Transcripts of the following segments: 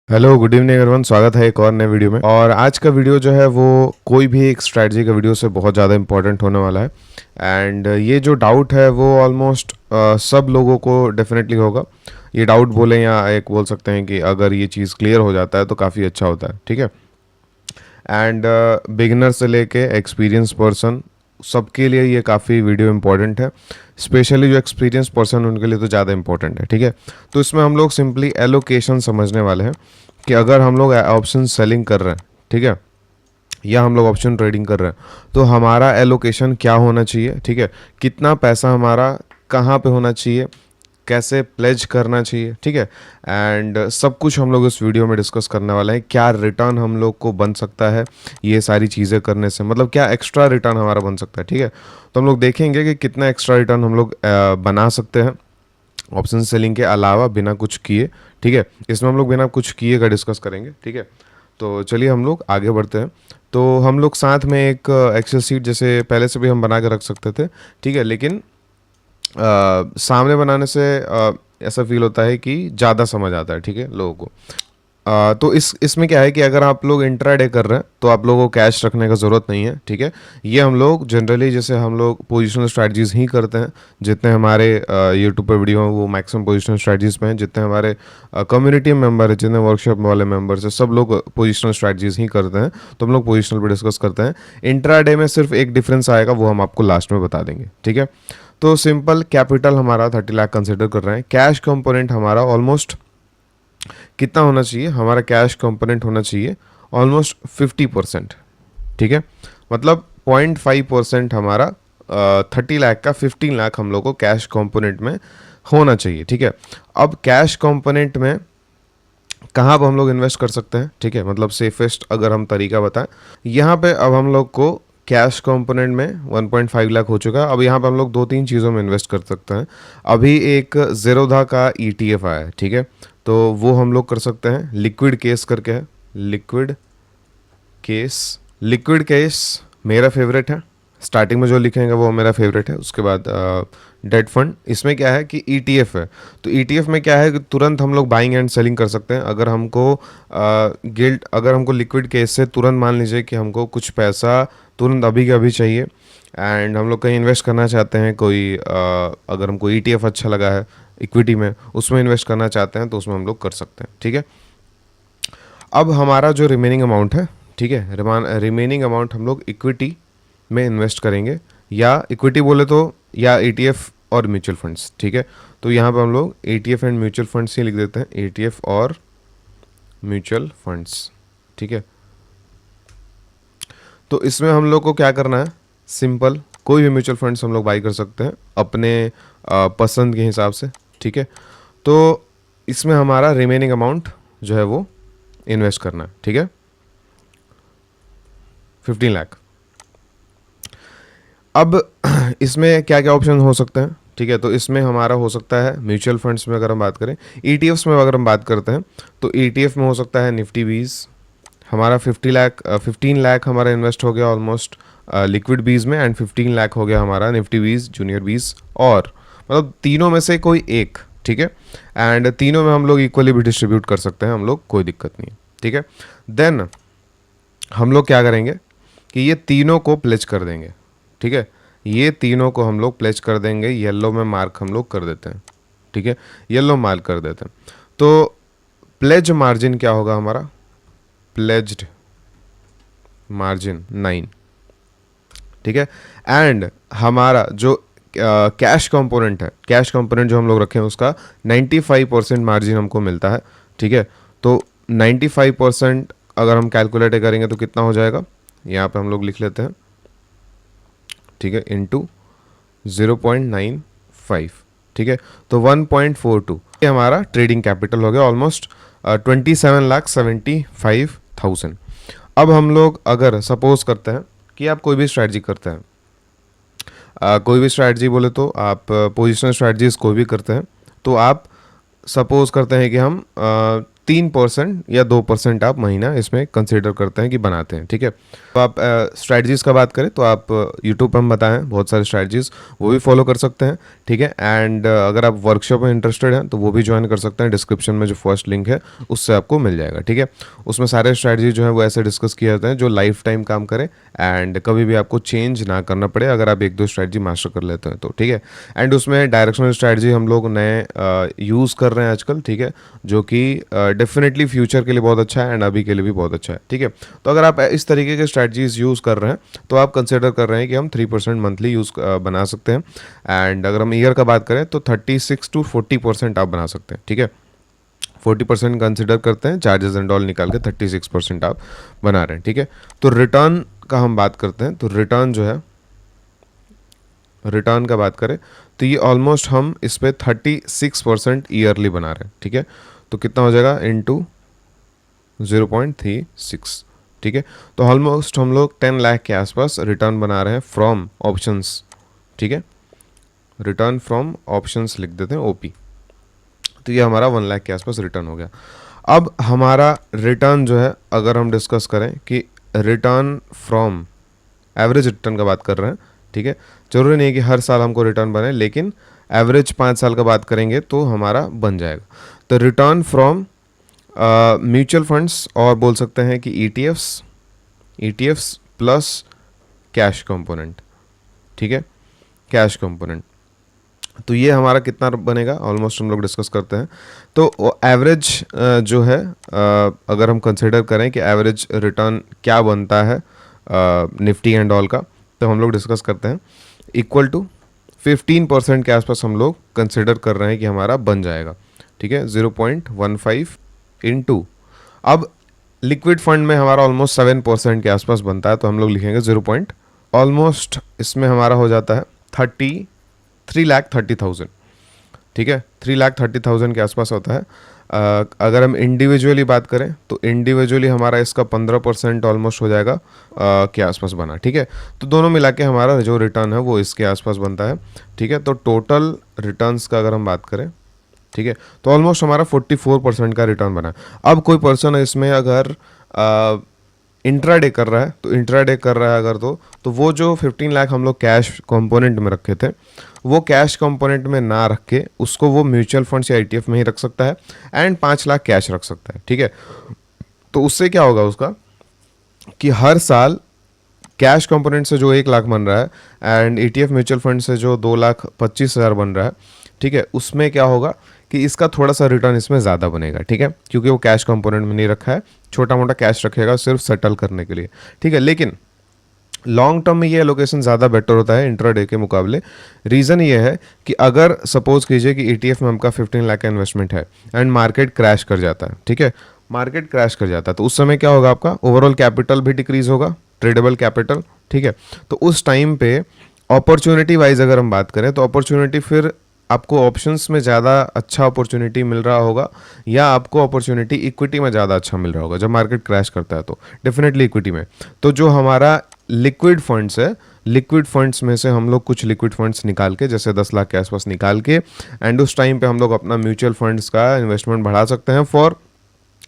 Hello good evening everyone, स्वागत है एक और नए वीडियो में। और आज का वीडियो जो है वो कोई भी एक स्ट्रैटेजी का वीडियो से बहुत ज़्यादा इंपॉर्टेंट होने वाला है। एंड ये जो डाउट है वो ऑलमोस्ट सब लोगों को डेफिनेटली होगा। ये डाउट बोलें या एक बोल सकते हैं कि अगर ये चीज़ क्लियर हो जाता है तो काफ़ी अच्छा होता है, ठीक है। एंड बिगिनर से लेके एक्सपीरियंस पर्सन सबके लिए ये काफ़ी वीडियो इंपॉर्टेंट है। स्पेशली जो एक्सपीरियंस पर्सन उनके लिए तो ज़्यादा इंपॉर्टेंट है, ठीक है। तो इसमें हम लोग सिंपली एलोकेशन समझने वाले हैं कि अगर हम लोग ऑप्शन सेलिंग कर रहे हैं, ठीक है, या हम लोग ऑप्शन ट्रेडिंग कर रहे हैं तो हमारा एलोकेशन क्या होना चाहिए, ठीक है। कितना पैसा हमारा कहाँ पे होना चाहिए, कैसे प्लेज करना चाहिए, ठीक है। एंड सब कुछ हम लोग इस वीडियो में डिस्कस करने वाले हैं। क्या रिटर्न हम लोग को बन सकता है ये सारी चीज़ें करने से, मतलब क्या एक्स्ट्रा रिटर्न हमारा बन सकता है, ठीक है। तो हम लोग देखेंगे कि कितना एक्स्ट्रा रिटर्न हम लोग बना सकते हैं ऑप्शन सेलिंग के अलावा बिना कुछ किए, ठीक है। इसमें हम लोग बिना कुछ किए का डिस्कस करेंगे, ठीक है। तो चलिए हम लोग आगे बढ़ते हैं। तो हम लोग साथ में एक एक्सेल सीट जैसे पहले से भी हम बना के रख सकते थे, ठीक है, लेकिन सामने बनाने से ऐसा फील होता है कि ज़्यादा समझ आता है, ठीक है, लोगों को। तो इसमें क्या है कि अगर आप लोग इंट्राडे कर रहे हैं तो आप लोगों को कैश रखने का ज़रूरत नहीं है, ठीक है। ये हम लोग जनरली जैसे हम लोग पोजिशनल स्ट्रैटेजीज ही करते हैं। जितने हमारे यूट्यूब पर वीडियो हैं वो मैक्सिमम पोजिशनल स्ट्रैटेजीज पे हैं। जितने हमारे कम्युनिटी मेंबर है, जितने वर्कशॉप वाले मेंबर्स हैं, सब लोग पोजिशनल स्ट्रैटेजीज ही करते हैं। तो हम लोग पोजिशनल पर डिस्कस करते हैं। इंट्राडे में सिर्फ एक डिफरेंस आएगा, वो हम आपको लास्ट में बता देंगे, ठीक है। तो सिंपल कैपिटल हमारा 30 लाख कंसिडर कर रहे हैं। कैश कंपोनेंट हमारा ऑलमोस्ट कितना होना चाहिए, हमारा कैश कंपोनेंट होना चाहिए ऑलमोस्ट 50%, ठीक है। मतलब 0.5% हमारा 30 लाख का 15 लाख हम लोग को कैश कंपोनेंट में होना चाहिए, ठीक है। अब कैश कंपोनेंट में कहाँ पर हम लोग इन्वेस्ट कर सकते हैं, ठीक है, मतलब सेफेस्ट अगर हम तरीका बताएं। यहाँ पे अब हम लोग को कैश कंपोनेंट में 1.5 लाख हो चुका है। अब यहाँ पे हम लोग दो तीन चीज़ों में इन्वेस्ट कर सकते हैं। अभी एक ज़ेरोधा का ETF आया है, ठीक है, तो वो हम लोग कर सकते हैं। लिक्विड केस करके है, लिक्विड केस मेरा फेवरेट है। स्टार्टिंग में जो लिखेंगे वो मेरा फेवरेट है। उसके बाद डेट फंड, इसमें क्या है कि ETF है। तो ETF में क्या है कि तुरंत हम लोग बाइंग एंड सेलिंग कर सकते हैं। अगर हमको अगर हमको लिक्विड केस से तुरंत मान लीजिए कि हमको कुछ पैसा तुरंत अभी के अभी चाहिए एंड हम लोग कहीं इन्वेस्ट करना चाहते हैं, कोई अगर हमको ETF अच्छा लगा है इक्विटी में, उसमें इन्वेस्ट करना चाहते हैं तो उसमें हम लोग कर सकते हैं, ठीक है। अब हमारा जो रिमेनिंग अमाउंट है, ठीक है, रिमेनिंग अमाउंट हम लोग इक्विटी में इन्वेस्ट करेंगे, या इक्विटी बोले तो या ETF और म्यूचुअल फंड्स, ठीक है। तो यहाँ पे हम लोग ETF एंड म्यूचुअल फंड्स ही लिख देते हैं, ETF और म्यूचुअल फंड्स, ठीक है। तो इसमें हम लोग को क्या करना है, सिंपल कोई भी म्यूचुअल फंड्स हम लोग बाई कर सकते हैं अपने पसंद के हिसाब से, ठीक है। तो इसमें हमारा रिमेनिंग अमाउंट जो है वो इन्वेस्ट करना है, ठीक है, 15 लाख। अब इसमें क्या क्या ऑप्शन हो सकते हैं, ठीक है। तो इसमें हमारा हो सकता है म्यूचुअल फंड्स में अगर हम बात करें, ETFs में अगर हम बात करते हैं तो ETF में हो सकता है निफ्टी 20। हमारा 15 लाख हमारा इन्वेस्ट हो गया ऑलमोस्ट लिक्विड 20 में, एंड 15 लाख हो गया हमारा निफ्टी 20, जूनियर 20, और मतलब तीनों में से कोई एक, ठीक है। एंड तीनों में हम लोग इक्वली भी डिस्ट्रीब्यूट कर सकते हैं हम लोग, कोई दिक्कत नहीं है, ठीक है। देन हम लोग क्या करेंगे कि ये तीनों को प्लेज कर देंगे, ठीक है। ये तीनों को हम लोग प्लेज कर देंगे, येलो में मार्क हम लोग कर देते हैं, ठीक है, येलो मार्क कर देते हैं। तो प्लेज मार्जिन क्या होगा हमारा, प्लेज्ड मार्जिन 9, ठीक है। एंड हमारा जो कैश कंपोनेंट है, कैश कंपोनेंट जो हम लोग रखे हैं उसका 95% मार्जिन हमको मिलता है, ठीक है। तो 95% अगर हम कैलकुलेट करेंगे तो कितना हो जाएगा, यहाँ पे हम लोग लिख लेते हैं, ठीक है, इंटू 0.95, ठीक है। तो 1.42 ये हमारा ट्रेडिंग कैपिटल हो गया, ऑलमोस्ट 27,75,000। अब हम लोग अगर सपोज करते हैं कि आप कोई भी स्ट्रैटेजी करते हैं, कोई भी स्ट्रैटेजी बोले तो आप पोजिशनल स्ट्रैटेजीज कोई भी करते हैं, तो आप सपोज करते हैं कि हम 3% या 2% आप महीना इसमें कंसिडर करते हैं कि बनाते हैं, ठीक है। तो आप स्ट्रैटेजीज़ का बात करें तो आप यूट्यूब पर हम बताएं बहुत सारे स्ट्रैटेजीज़, वो भी फॉलो कर सकते हैं, ठीक है। एंड अगर आप वर्कशॉप में इंटरेस्टेड हैं तो वो भी ज्वाइन कर सकते हैं, डिस्क्रिप्शन में जो फर्स्ट लिंक है उससे आपको मिल जाएगा, ठीक है। उसमें सारे स्ट्रैटेजी जो है वो ऐसे डिस्कस किए जाते हैं जो लाइफ टाइम काम करें एंड कभी भी आपको चेंज ना करना पड़े अगर आप 1-2 स्ट्रैटेजी मास्टर कर लेते हैं तो, ठीक है। एंड उसमें डायरेक्शनल स्ट्रैटेजी हम लोग नए यूज़ कर रहे हैं आजकल, ठीक है, जो कि डेफिनेटली फ्यूचर के लिए बहुत अच्छा है एंड अभी के लिए भी बहुत अच्छा है, ठीक है। तो अगर आप इस तरीके के स्ट्रैटेजीज यूज़ कर रहे हैं तो आप कंसिडर कर रहे हैं कि हम 3% मंथली यूज़ बना सकते हैं। एंड अगर हम ईयर का बात करें तो 36 to 40% आप बना सकते हैं, ठीक है। 40% कंसिडर करते हैं, चार्जेस एंड ऑल निकाल के 36% आप बना रहे हैं, ठीक है। तो रिटर्न का हम बात करते हैं, तो रिटर्न जो है, रिटर्न का बात करें तो ये ऑलमोस्ट हम इस पर 36% ईयरली बना रहे हैं, ठीक है। तो कितना हो जाएगा इंटू 0.36, ठीक है। तो ऑलमोस्ट हम लोग 10 लाख के आसपास रिटर्न बना रहे हैं फ्रॉम ऑप्शंस, ठीक है। रिटर्न फ्रॉम ऑप्शंस लिख देते हैं ओपी, तो ये हमारा 1 लाख के आसपास रिटर्न हो गया। अब हमारा रिटर्न जो है अगर हम डिस्कस करें कि रिटर्न फ्रॉम एवरेज रिटर्न का बात कर रहे हैं, ठीक है। जरूरी नहीं कि हर साल हमको रिटर्न बने, लेकिन एवरेज 5 साल का बात करेंगे तो हमारा बन जाएगा। तो रिटर्न फ्रॉम म्यूचुअल फंड्स और बोल सकते हैं कि ईटीएफ्स प्लस कैश कंपोनेंट, ठीक है, कैश कंपोनेंट। तो ये हमारा कितना बनेगा ऑलमोस्ट हम लोग डिस्कस करते हैं। तो एवरेज जो है अगर हम कंसिडर करें कि एवरेज रिटर्न क्या बनता है निफ्टी एंड ऑल का, तो हम लोग डिस्कस करते हैं इक्वल टू 15% के आसपास हम लोग कंसिडर कर रहे हैं कि हमारा बन जाएगा, ठीक है। 0.15 इंटू, अब लिक्विड फंड में हमारा ऑलमोस्ट 7% के आसपास बनता है, तो हम लोग लिखेंगे 0. ऑलमोस्ट इसमें हमारा हो जाता है 3,30,000, ठीक है। 3,30,000 के आसपास होता है। अगर हम इंडिविजुअली बात करें तो इंडिविजुअली हमारा इसका 15% ऑलमोस्ट हो जाएगा के आसपास बना, ठीक है। तो दोनों मिला के हमारा जो रिटर्न है वो इसके आसपास बनता है, ठीक है। तो टोटल रिटर्न्स का अगर हम बात करें, ठीक है, तो ऑलमोस्ट हमारा 44% का रिटर्न बना। अब कोई पर्सन इसमें अगर इंट्राडे कर रहा है, तो इंट्राडे कर रहा है अगर तो वो जो 15 लाख हम लोग कैश कंपोनेंट में रखे थे, वो कैश कंपोनेंट में ना रख के उसको वो म्यूचुअल फंड्स या ईटीएफ में ही रख सकता है एंड 5 लाख कैश रख सकता है, ठीक है। तो उससे क्या होगा उसका कि हर साल कैश कंपोनेंट से जो 1 लाख बन रहा है एंड ईटीएफ म्यूचुअल फंड से जो 2,25,000 बन रहा है, ठीक है, उसमें क्या होगा कि इसका थोड़ा सा रिटर्न इसमें ज़्यादा बनेगा, ठीक है, क्योंकि वो कैश कंपोनेंट में नहीं रखा है, छोटा मोटा कैश रखेगा सिर्फ सेटल करने के लिए, ठीक है। लेकिन लॉन्ग टर्म में ये एलोकेशन ज़्यादा बेटर होता है इंट्राडे के मुकाबले। रीज़न ये है कि अगर सपोज कीजिए कि ईटीएफ में हमका 15 लाख का इन्वेस्टमेंट है एंड मार्केट क्रैश कर जाता है, ठीक है, मार्केट क्रैश कर जाता है, तो उस समय क्या होगा, आपका ओवरऑल कैपिटल भी डिक्रीज होगा, ट्रेडेबल कैपिटल, ठीक है। तो उस टाइम पे अपॉर्चुनिटी वाइज अगर हम बात करें तो अपॉर्चुनिटी फिर आपको ऑप्शंस में ज़्यादा अच्छा अपॉर्चुनिटी मिल रहा होगा या आपको अपॉर्चुनिटी इक्विटी में ज़्यादा अच्छा मिल रहा होगा जब मार्केट क्रैश करता है, तो डेफिनेटली इक्विटी में। तो जो हमारा लिक्विड फंड्स है, लिक्विड फंड्स में से हम लोग कुछ लिक्विड फंड्स निकाल के, जैसे 10 लाख के आसपास निकाल के एंड उस टाइम पे हम लोग अपना म्यूचुअल फंड्स का इन्वेस्टमेंट बढ़ा सकते हैं फॉर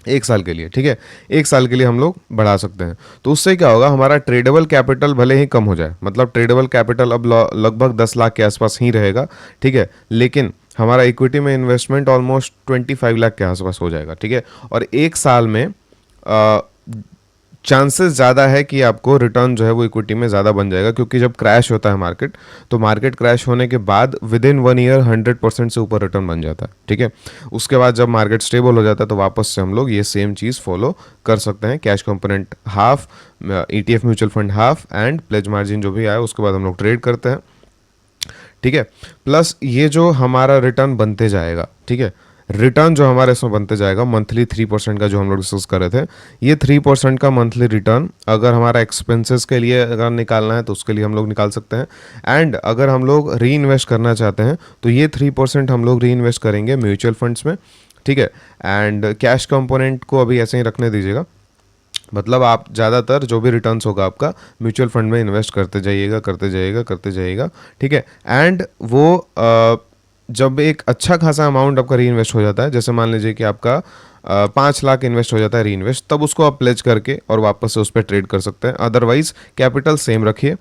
1 साल के लिए, ठीक है, 1 साल के लिए हम लोग बढ़ा सकते हैं। तो उससे क्या होगा, हमारा ट्रेडेबल कैपिटल भले ही कम हो जाए, मतलब ट्रेडेबल कैपिटल अब लगभग 10 लाख के आसपास ही रहेगा, ठीक है, लेकिन हमारा इक्विटी में इन्वेस्टमेंट ऑलमोस्ट 25 लाख के आसपास हो जाएगा, ठीक है। और 1 साल में चांसेस ज़्यादा है कि आपको रिटर्न जो है वो इक्विटी में ज़्यादा बन जाएगा, क्योंकि जब क्रैश होता है मार्केट, तो मार्केट क्रैश होने के बाद विद इन 1 ईयर 100% से ऊपर रिटर्न बन जाता है, ठीक है। उसके बाद जब मार्केट स्टेबल हो जाता है तो वापस से हम लोग ये सेम चीज़ फॉलो कर सकते हैं, cash component half, ETF mutual fund half and pledge margin जो भी आए उसके बाद हम लोग ट्रेड करते हैं, ठीक है। प्लस ये जो हमारा रिटर्न बनते जाएगा, ठीक है, रिटर्न जो हमारे इसमें बनते जाएगा मंथली 3% का जो हम लोग डिस्कस कर रहे थे, ये 3% का मंथली रिटर्न अगर हमारा एक्सपेंसेस के लिए अगर निकालना है तो उसके लिए हम लोग निकाल सकते हैं एंड अगर हम लोग री इन्वेस्ट करना चाहते हैं तो ये 3% हम लोग री इन्वेस्ट करेंगे म्यूचुअल फंड्स में, ठीक है। एंड कैश कंपोनेंट को अभी ऐसे ही रखने दीजिएगा, मतलब आप ज़्यादातर जो भी रिटर्न्स होगा आपका म्यूचुअल फंड में इन्वेस्ट करते जाइएगा करते जाइएगा करते जाइएगा, ठीक है। एंड वो जब एक अच्छा खासा अमाउंट आपका री इन्वेस्ट हो जाता है, जैसे मान लीजिए कि आपका 5 लाख इन्वेस्ट हो जाता है री इन्वेस्ट, तब उसको आप प्लेज करके और वापस से उस पर ट्रेड कर सकते हैं। अदरवाइज कैपिटल सेम रखिए,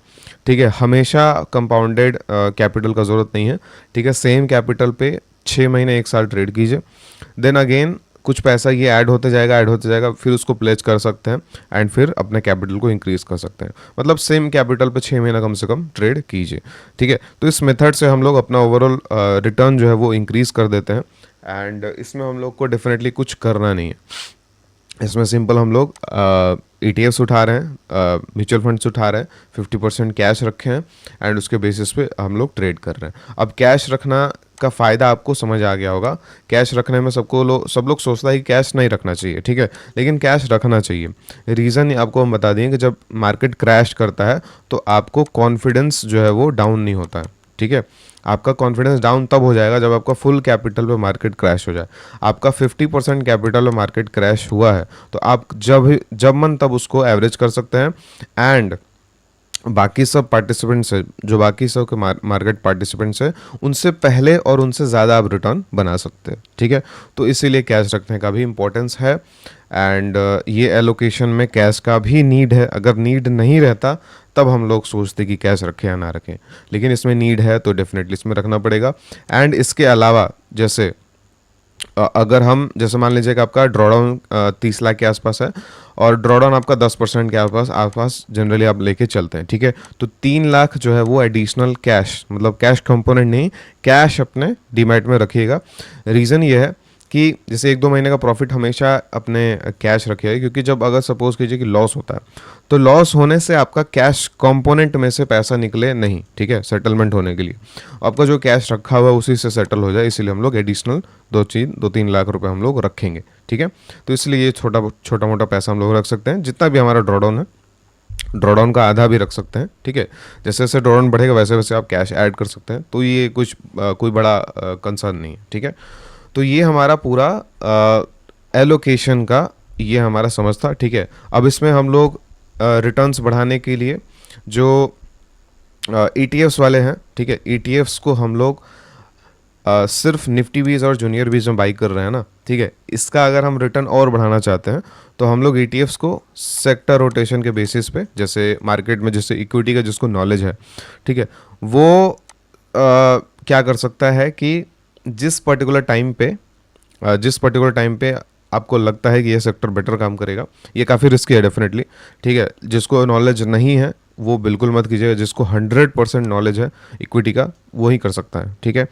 ठीक है। हमेशा कंपाउंडेड कैपिटल का ज़रूरत नहीं है, ठीक है। सेम कैपिटल पे 6 महीने 1 साल ट्रेड कीजिए, देन अगेन कुछ पैसा ये ऐड होते जाएगा, फिर उसको प्लेज कर सकते हैं एंड फिर अपने कैपिटल को इंक्रीज कर सकते हैं। मतलब सेम कैपिटल पे 6 महीना कम से कम ट्रेड कीजिए, ठीक है। तो इस मेथड से हम लोग अपना ओवरऑल रिटर्न जो है वो इंक्रीज कर देते हैं एंड इसमें हम लोग को डेफिनेटली कुछ करना नहीं है। इसमें सिंपल हम लोग ETFs उठा रहे हैं, म्यूचुअल फंड्स उठा रहे हैं, 50% कैश रखे हैं एंड उसके बेसिस पे हम लोग ट्रेड कर रहे हैं। अब कैश रखना का फ़ायदा आपको समझ आ गया होगा। कैश रखने में सब लोग सोचता है कि कैश नहीं रखना चाहिए, ठीक है, लेकिन कैश रखना चाहिए। रीज़न आपको हम बता दें कि जब मार्केट क्रैश करता है तो आपको कॉन्फिडेंस जो है वो डाउन नहीं होता है, ठीक है। आपका कॉन्फिडेंस डाउन तब हो जाएगा जब आपका फुल कैपिटल पे मार्केट क्रैश हो जाए। आपका 50% कैपिटल पे मार्केट क्रैश हुआ है तो आप जब मन तब उसको एवरेज कर सकते हैं एंड बाकी सब पार्टिसिपेंट्स है, जो बाकी सब के मार्केट पार्टिसिपेंट्स है, उनसे पहले और उनसे ज़्यादा आप रिटर्न बना सकते हैं, ठीक है। तो इसीलिए कैश रखने का भी इम्पोर्टेंस है एंड ये एलोकेशन में कैश का भी नीड है। अगर नीड नहीं रहता तब हम लोग सोचते कि कैश रखें या ना रखें, लेकिन इसमें नीड है तो डेफिनेटली इसमें रखना पड़ेगा। एंड इसके अलावा जैसे अगर हम जैसे मान लीजिए कि आपका ड्रॉडाउन 30 लाख के आसपास है और ड्रॉडाउन आपका 10% के आसपास जनरली आप लेके चलते हैं, ठीक है। तो 3 लाख जो है वो एडिशनल कैश, मतलब कैश कंपोनेंट नहीं, कैश अपने डीमैट में रखिएगा। रीज़न ये है कि जैसे 1-2 महीने का प्रॉफिट हमेशा अपने कैश रखिएगा, क्योंकि जब अगर सपोज कीजिए कि लॉस होता है तो लॉस होने से आपका कैश कंपोनेंट में से पैसा निकले नहीं, ठीक है, सेटलमेंट होने के लिए आपका जो कैश रखा हुआ है उसी से सेटल हो जाए, इसीलिए हम लोग एडिशनल 2-3 लाख रुपए हम लोग रखेंगे, ठीक है। तो इसलिए ये छोटा मोटा पैसा हम लोग रख सकते हैं। जितना भी हमारा ड्रॉडाउन है, ड्रॉडाउन का आधा भी रख सकते हैं, ठीक है। जैसे जैसे ड्रॉडाउन बढ़ेगा वैसे वैसे आप कैश ऐड कर सकते हैं, तो ये कोई बड़ा कंसर्न नहीं है, ठीक है। तो ये हमारा पूरा एलोकेशन का ये हमारा समझ था, ठीक है। अब इसमें हम लोग रिटर्न्स बढ़ाने के लिए जो ETFs वाले हैं, ठीक है, ETFs को हम लोग सिर्फ निफ्टी बीज और जूनियर बीज में बाई कर रहे हैं ना, ठीक है। इसका अगर हम रिटर्न और बढ़ाना चाहते हैं तो हम लोग ETFs को सेक्टर रोटेशन के बेसिस पे, जैसे मार्केट में जैसे इक्विटी का जिसको नॉलेज है, ठीक है, वो क्या कर सकता है कि जिस पर्टिकुलर टाइम पे आपको लगता है कि ये सेक्टर बेटर काम करेगा, ये काफ़ी रिस्की है डेफिनेटली, ठीक है। जिसको नॉलेज नहीं है वो बिल्कुल मत कीजिएगा, जिसको 100% नॉलेज है इक्विटी का वही कर सकता है, ठीक है।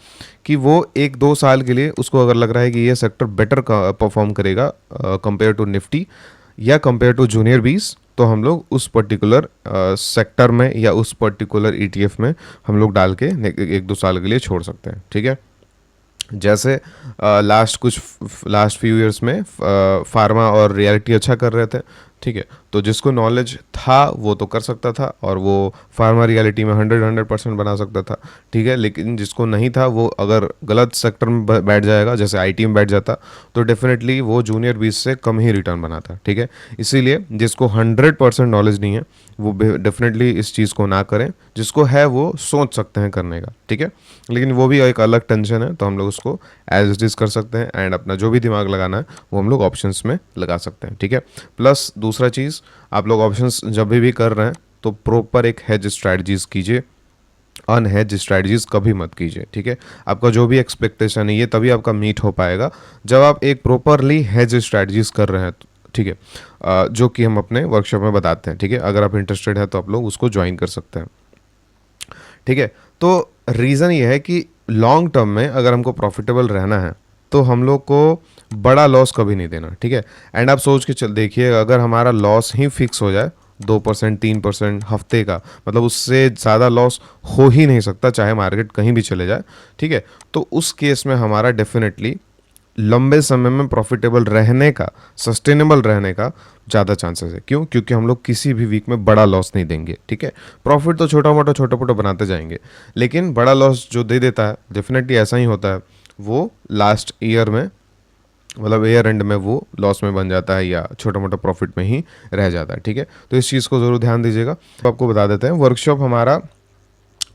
कि वो 1-2 साल के लिए उसको अगर लग रहा है कि ये सेक्टर बेटर परफॉर्म करेगा कंपेयर टू निफ्टी या कंपेयर टू जूनियर बीस, तो हम लोग उस पर्टिकुलर सेक्टर में या उस पर्टिकुलर ETF में हम लोग डाल के 1-2 साल के लिए छोड़ सकते हैं, ठीक है। जैसे लास्ट फ्यू इयर्स में फार्मा और रियलिटी अच्छा कर रहे थे, ठीक है। तो जिसको नॉलेज था वो तो कर सकता था और वो फार्मा रियलिटी में 100% बना सकता था, ठीक है। लेकिन जिसको नहीं था वो अगर गलत सेक्टर में बैठ जाएगा, जैसे IT में बैठ जाता, तो डेफिनेटली वो जूनियर बीस से कम ही रिटर्न बनाता, ठीक है। इसीलिए जिसको 100% नॉलेज नहीं है वो डेफिनेटली इस चीज़ को ना करें। जिसको है वो सोच सकते हैं करने का, ठीक है, लेकिन वो भी एक अलग टेंशन है, तो हम लोग उसको एज इट इज़ कर सकते हैं एंड अपना जो भी दिमाग लगाना है वो हम लोग ऑप्शंस में लगा सकते हैं, ठीक है। प्लस दूसरा चीज़, आप लोग ऑप्शंस जब भी कर रहे हैं तो प्रॉपर एक हेज स्ट्रैटेजीज कीजिए, अनहेज स्ट्रैटेजीज कभी मत कीजिए, ठीक है। आपका जो भी एक्सपेक्टेशन है ये तभी आपका मीट हो पाएगा जब आप एक प्रॉपरली हेज स्ट्रैटेजीज कर रहे हैं, ठीक है, जो कि हम अपने वर्कशॉप में बताते हैं, ठीक है। अगर आप इंटरेस्टेड है तो आप लोग उसको ज्वाइन कर सकते हैं, ठीक है। तो रीज़न ये है कि लॉन्ग टर्म में अगर हमको प्रॉफिटेबल रहना है तो हम लोग को बड़ा लॉस कभी नहीं देना, ठीक है। एंड आप सोच के चल देखिए, अगर हमारा लॉस ही फिक्स हो जाए 2% 3% हफ्ते का, मतलब उससे ज़्यादा लॉस हो ही नहीं सकता चाहे मार्केट कहीं भी चले जाए, ठीक है। तो उस केस में हमारा डेफिनेटली लंबे समय में प्रॉफिटेबल रहने का, सस्टेनेबल रहने का ज़्यादा चांसेस है। क्यों? क्योंकि हम लोग किसी भी वीक में बड़ा लॉस नहीं देंगे, ठीक है। प्रॉफिट तो छोटा मोटा बनाते जाएंगे, लेकिन बड़ा लॉस जो दे देता है डेफिनेटली ऐसा ही होता है, वो लास्ट ईयर में, मतलब ईयर एंड में वो लॉस में बन जाता है या छोटा मोटा प्रॉफिट में ही रह जाता है, ठीक है। तो इस चीज़ को ज़रूर ध्यान दीजिएगा। तो आपको बता देते हैं वर्कशॉप हमारा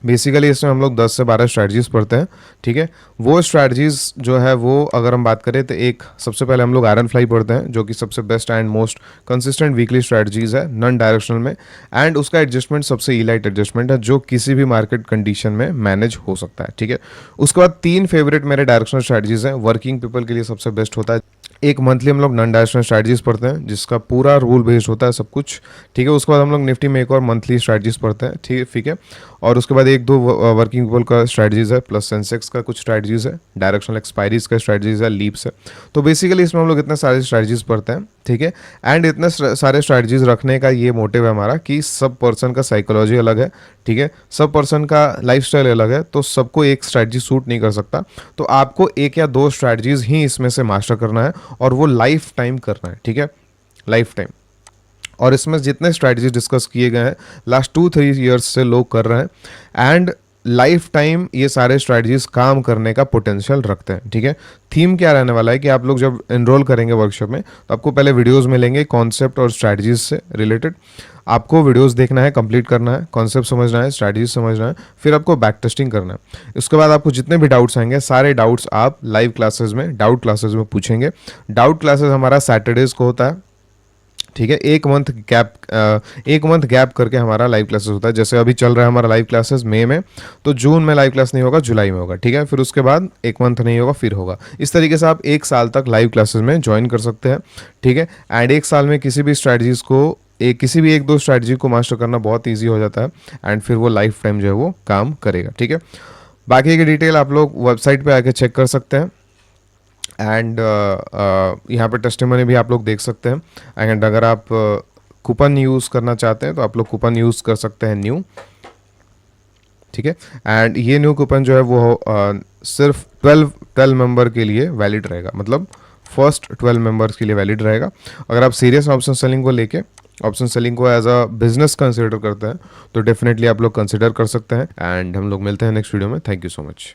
बेसिकली इसमें हम लोग 10 से 12 स्ट्रैटेजीज पढ़ते हैं, ठीक है। वो स्ट्रैटेजीज जो है वो अगर हम बात करें तो एक सबसे पहले हम लोग आयरन फ्लाई पढ़ते हैं, जो कि सबसे best and most consistent weekly strategies है नॉन डायरेक्शनल में, एंड उसका एडजस्टमेंट सबसे इलाइट एडजस्टमेंट है जो किसी भी मार्केट कंडीशन में मैनेज हो सकता है, ठीक है। उसके बाद 3 फेवरेट मेरे डायरेक्शनल स्ट्रैटेजीज हैं, वर्किंग पीपल के लिए सबसे बेस्ट होता है। एक मंथली हम लोग नॉन डायरेक्शनल स्ट्रैटेजीज पढ़ते हैं जिसका पूरा रूल बेस्ड होता है सब कुछ, ठीक है। उसके बाद हम लोग निफ्टी में एक और मंथली स्ट्रैटेजीज पढ़ते हैं, ठीक है। और उसके बाद एक दो वर्किंग पीपल का स्ट्रैटेजीज है, प्लस सेंसेक्स का कुछ स्ट्रैटेजीज है, डायरेक्शनल एक्सपायरीज का स्ट्रैटेजीज है, लीप्स है। तो बेसिकली इसमें हम लोग इतने सारे स्ट्रैटेजीज पढ़ते हैं, ठीक है। एंड इतने सारे स्ट्रैटेजीज रखने का ये मोटिव है हमारा कि सब पर्सन का साइकोलॉजी अलग है, ठीक है, सब पर्सन का लाइफस्टाइल अलग है, तो सबको एक स्ट्रैटेजी सूट नहीं कर सकता। तो आपको एक या दो स्ट्रैटेजीज ही इसमें से मास्टर करना है और वो लाइफ टाइम करना है, ठीक है, लाइफ टाइम। और इसमें जितने स्ट्रैटेजीज डिस्कस किए गए हैं लास्ट 2-3 ईयर्स से लोग कर रहे हैं एंड लाइफ टाइम ये सारे स्ट्रैटेजीज काम करने का पोटेंशियल रखते हैं, ठीक है। थीम क्या रहने वाला है कि आप लोग जब एनरोल करेंगे वर्कशॉप में तो आपको पहले वीडियोस मिलेंगे कॉन्सेप्ट और स्ट्रैटेजीज से रिलेटेड। आपको वीडियोस देखना है, कंप्लीट करना है, कॉन्सेप्ट समझना है, स्ट्रैटेजीज समझना है, फिर आपको बैक टेस्टिंग करना है। उसके बाद आपको जितने भी डाउट्स आएंगे सारे डाउट्स आप लाइव क्लासेस में, डाउट क्लासेस में पूछेंगे। डाउट क्लासेस हमारा सैटरडेज को होता है, ठीक है। एक मंथ गैप करके हमारा लाइव क्लासेस होता है। जैसे अभी चल रहा है हमारा लाइव क्लासेस मई में, तो जून में लाइव क्लास नहीं होगा, जुलाई में होगा, ठीक है। फिर उसके बाद एक मंथ नहीं होगा, फिर होगा। इस तरीके से आप 1 साल तक लाइव क्लासेस में ज्वाइन कर सकते हैं, ठीक है। एंड 1 साल में किसी भी स्ट्रैटेजीज को किसी भी 1-2 स्ट्रैटेजी को मास्टर करना बहुत ईजी हो जाता है एंड फिर वो लाइफ टाइम जो है वो काम करेगा, ठीक है। बाकी की डिटेल आप लोग वेबसाइट पे आके चेक कर सकते हैं एंड यहाँ पे टेस्टिमनी भी आप लोग देख सकते हैं। एंड अगर आप कूपन यूज़ करना चाहते हैं तो आप लोग कूपन यूज़ कर सकते हैं न्यू, ठीक है। एंड ये न्यू कूपन जो है वो सिर्फ 12 मेंबर के लिए वैलिड रहेगा, मतलब फर्स्ट 12 मेंबर्स के लिए वैलिड रहेगा। अगर आप सीरियस ऑप्शन सेलिंग को लेके, ऑप्शन सेलिंग को एज अ बिजनेस कंसिडर करते हैं तो डेफिनेटली आप लोग कंसिडर कर सकते हैं। एंड हम लोग मिलते हैं नेक्स्ट वीडियो में। Thank you so much.